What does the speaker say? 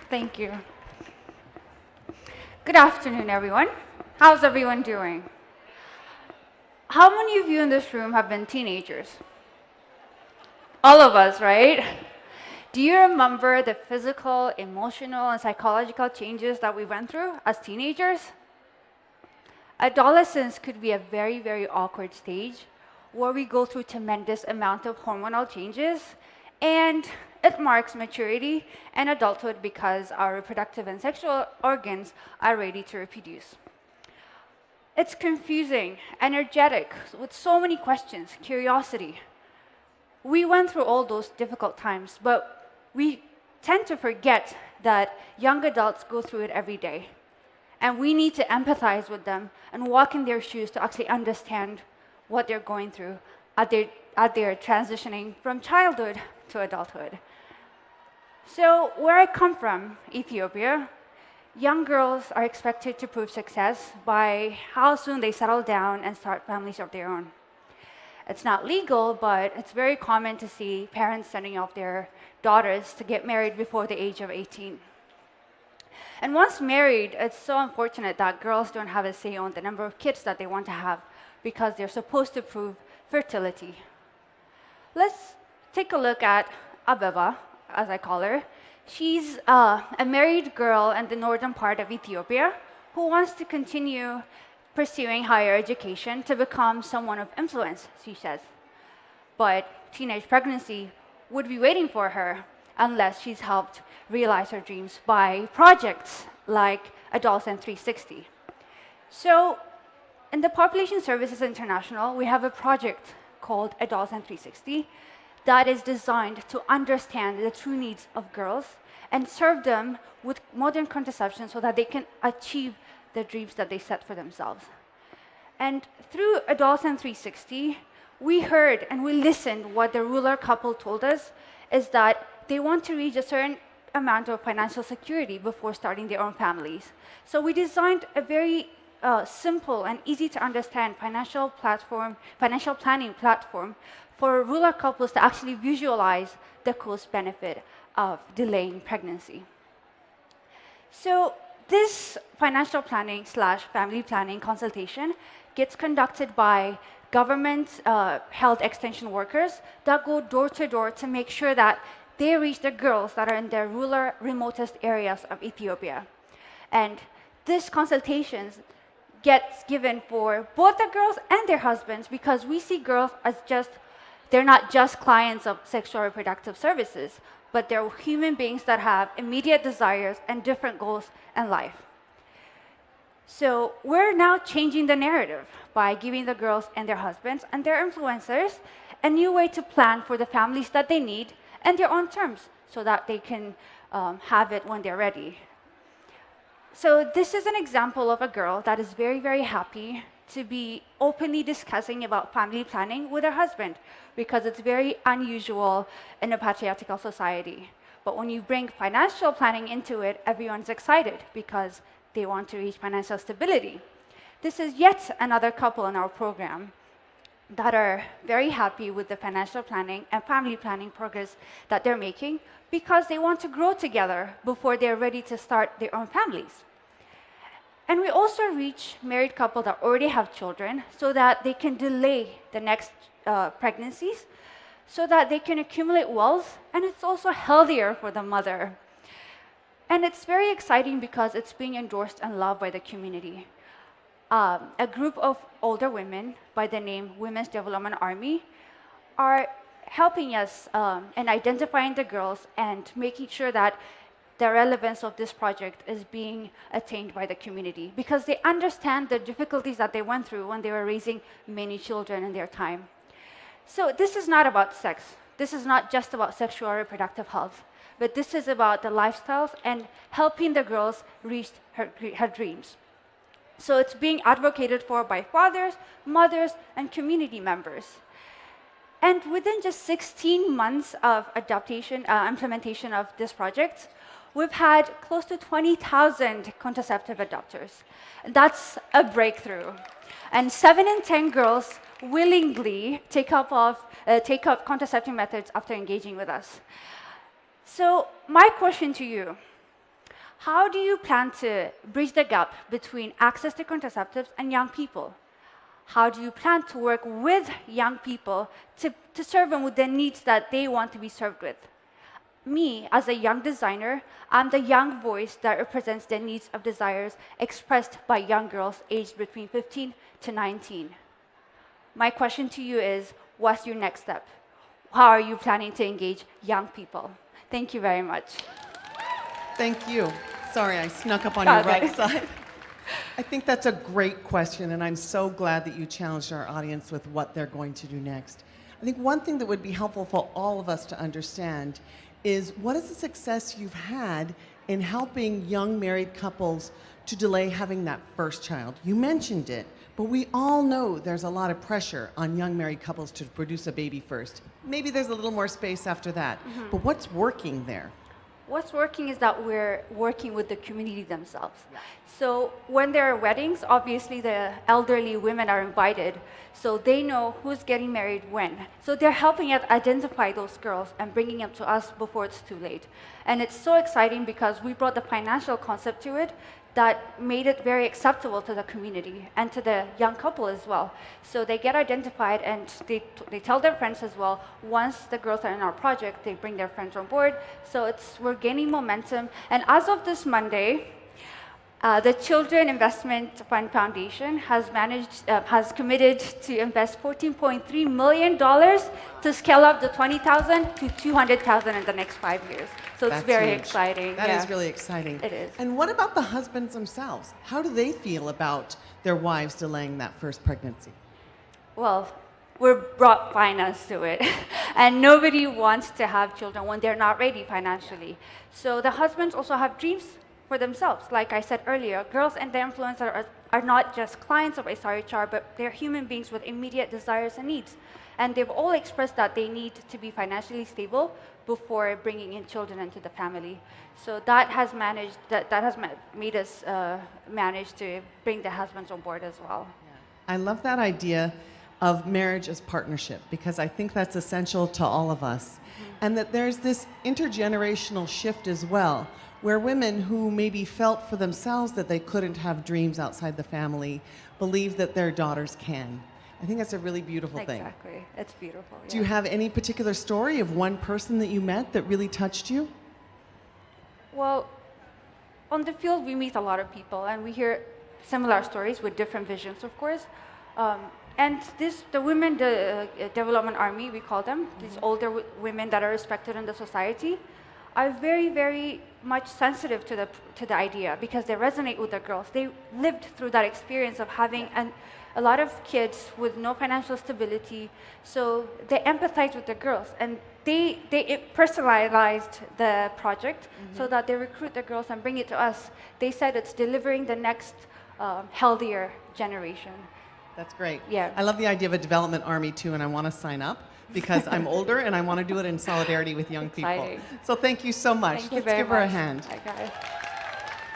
Thank you. Good afternoon, everyone. How's everyone doing? How many of you in this room have been teenagers? All of us, right? Do you remember the physical, emotional, and psychological changes that we went through as teenagers? Adolescence could be a very, very awkward stage where we go through tremendous amount of hormonal changes, and it marks maturity and adulthood because our reproductive and sexual organs are ready to reproduce. It's confusing, energetic, with so many questions, curiosity. We went through all those difficult times, but we tend to forget that young adults go through it every day. And we need to empathize with them and walk in their shoes to actually understand what they're going through as they're transitioning from childhood to adulthood. So where I come from, Ethiopia, young girls are expected to prove success by how soon they settle down and start families of their own. It's not legal, but it's very common to see parents sending off their daughters to get married before the age of 18. And once married, it's so unfortunate that girls don't have a say on the number of kids that they want to have because they're supposed to prove fertility. Let's take a look at Abeba, as I call her. She's a married girl in the northern part of Ethiopia who wants to continue pursuing higher education to become someone of influence, she says. But teenage pregnancy would be waiting for her unless she's helped realize her dreams by projects like Adolescent 360. So in the Population Services International, we have a project called Adolescent 360 that is designed to understand the true needs of girls and serve them with modern contraception so that they can achieve the dreams that they set for themselves. And through Adolescent 360, we heard and we listened what the ruler couple told us is that they want to reach a certain amount of financial security before starting their own families. So we designed a very simple and easy to understand financial planning platform for rural couples to actually visualize the cost benefit of delaying pregnancy. So this financial planning / family planning consultation gets conducted by government health extension workers that go door to door to make sure that they reach the girls that are in the rural, remotest areas of Ethiopia. And this consultations gets given for both the girls and their husbands because we see girls as they're not just clients of sexual reproductive services, but they're human beings that have immediate desires and different goals in life. So we're now changing the narrative by giving the girls and their husbands and their influencers a new way to plan for the families that they need and their own terms so that they can have it when they're ready. So this is an example of a girl that is very, very happy to be openly discussing about family planning with her husband because it's very unusual in a patriarchal society. But when you bring financial planning into it, everyone's excited because they want to reach financial stability. This is yet another couple in our program that are very happy with the financial planning and family planning progress that they're making because they want to grow together before they're ready to start their own families. And we also reach married couples that already have children so that they can delay the next pregnancies so that they can accumulate wealth, and it's also healthier for the mother. And it's very exciting because it's being endorsed and loved by the community. A group of older women by the name Women's Development Army are helping us in identifying the girls and making sure that the relevance of this project is being attained by the community because they understand the difficulties that they went through when they were raising many children in their time. So this is not about sex. This is not just about sexual or reproductive health, but this is about the lifestyles and helping the girls reach her dreams. So it's being advocated for by fathers, mothers, and community members. And within just 16 months of implementation of this project, we've had close to 20,000 contraceptive adopters. That's a breakthrough. And 7 in 10 girls willingly take up contraceptive methods after engaging with us. So my question to you, How do you plan to bridge the gap between access to contraceptives and young people? How do you plan to work with young people to serve them with the needs that they want to be served with? Me, as a young designer, I'm the young voice that represents the needs of desires expressed by young girls aged between 15 to 19. My question to you is, what's your next step? How are you planning to engage young people? Thank you very much. Thank you. Sorry, I snuck up on your right side. I think that's a great question, and I'm so glad that you challenged our audience with what they're going to do next. I think one thing that would be helpful for all of us to understand is what is the success you've had in helping young married couples to delay having that first child? You mentioned it, but we all know there's a lot of pressure on young married couples to produce a baby first. Maybe there's a little more space after that, but what's working there? What's working is that we're working with the community themselves. So when there are weddings, obviously the elderly women are invited, so they know who's getting married when. So they're helping us identify those girls and bringing them to us before it's too late. And it's so exciting because we brought the financial concept to it that made it very acceptable to the community and to the young couple as well. So they get identified and they tell their friends as well. Once the girls are in our project, they bring their friends on board. So we're gaining momentum. And as of this Monday, the Children Investment Fund Foundation has committed to invest $14.3 million to scale up the 20,000 to 200,000 in the next 5 years. So it's very exciting. That is really exciting. It is. And what about the husbands themselves? How do they feel about their wives delaying that first pregnancy? Well, we're brought finance to it. And nobody wants to have children when they're not ready financially. So the husbands also have dreams for themselves. Like I said earlier, girls and the influencer are not just clients of SRHR, but they're human beings with immediate desires and needs. And they've all expressed that they need to be financially stable before bringing in children into the family. So that has made us manage to bring the husbands on board as well. I love that idea of marriage as partnership, because I think that's essential to all of us. And that there's this intergenerational shift as well, where women who maybe felt for themselves that they couldn't have dreams outside the family believe that their daughters can. I think that's a really beautiful thing. Exactly. It's beautiful. Do you have any particular story of one person that you met that really touched you? Well, on the field, we meet a lot of people, and we hear similar stories with different visions, of course. And the women, the development army, we call them, these older women that are respected in the society, are very, very much sensitive to the idea because they resonate with the girls. They lived through that experience of having a lot of kids with no financial stability, so they empathize with the girls, and they personalized the project so that they recruit the girls and bring it to us. They said it's delivering the next healthier generation. That's great. Yeah. I love the idea of a development army too, and I want to sign up because I'm older and I want to do it in solidarity with young people. So thank you so much. Thank you Let's very give her a much. hand. Okay.